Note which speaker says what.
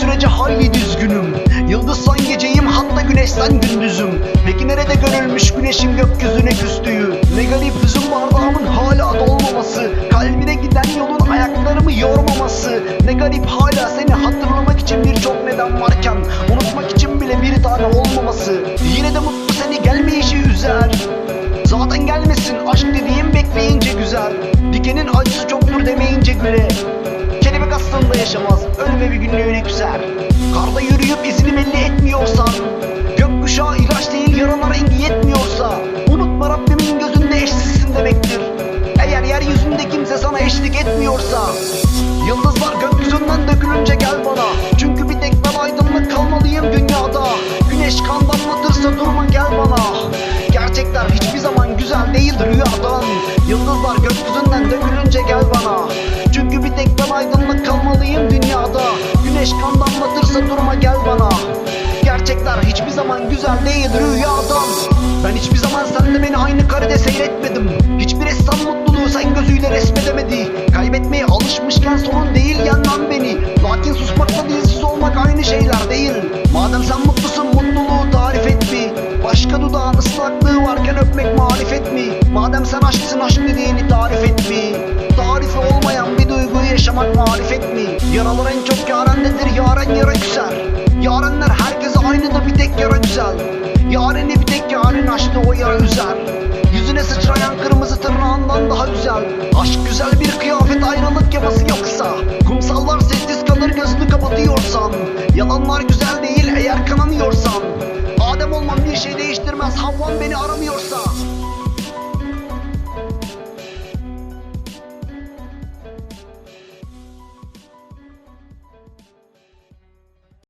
Speaker 1: sürece hayli düzgünüm. Yıldızsan geceyim, hatta güneşten gündüzüm. Peki nerede görülmüş güneşin gökyüzüne küstüğü? Ne garip hüzün bardağımın hala dolmaması, kalbine giden yolun ayaklarımı yormaması. Ne garip hala seni hatırlamak için birçok neden varken unutmak için bile bir tane olmaması. Yine de mutlu seni gelmeyişi üzer. Zaten gelmesin aşk dediğim bekleyince güzel. Dikenin acısı çoktur demeyince güle. Kelebek aslında yaşamaz, ölme bir günlüğüne küser. Karda yürüyüp izini belli etmiyorsan, gökkuşağı ilaç değil yarana rengi yetmiyorsa, unutma Rabbimin gözünde eşsizsin demektir. Eğer yeryüzünde kimse sana eşlik etmiyorsa. Yıldızlar gökyüzünden dökülünce gel bana, çünkü bir tek ben aydınlık kalmalıyım dünyada. Güneş kan damlatırsa durma gel bana. Gerçekler hiçbir zaman güzel değil rüyadan. Yıldızlar gökyüzünden dökülünce gel bana, çünkü bir tek ben aydınlık kalmalıyım dünyada. Güneş kan damlatırsa durma gel bana. Gerçekler hiçbir zaman güzel değil rüyadan. Ben hiçbir zaman senle beni aynı karede seyretmedim. Hiçbir ressam mutluluğu sen gözüyle resmedemedi. Kaybetmeye alışmışken sorun değil yenmem beni. Lakin susmakla dilsiz olmak aynı şeyler değil. Madem sen mutlusun mutluluğu tarif et mi? Başka dudağın ıslaklığı varken öpmek marifet mi? Madem sen aşksın aşk dediğini tarif et mi? Tarifi olmayan bir duyguyu yaşamak marifet mi? Yaralar en çok yarendedir, yaren yara küser. Yarenler herkese aynı da bir tek yara güzel. Yareni bir tek yaren açtı, o yara üzer. Yüzüne sıçrayan kırmızı tırnağından daha güzel. Aşk güzel bir kıyafet, ayrılık yaması yoksa. Kumsallar sessiz kalır gözünü kapatıyorsan. Yalanlar güzel değil eğer kanamıyorsan. Adem olmam bir şey değiştirmez, Havvam beni aramıyorsa.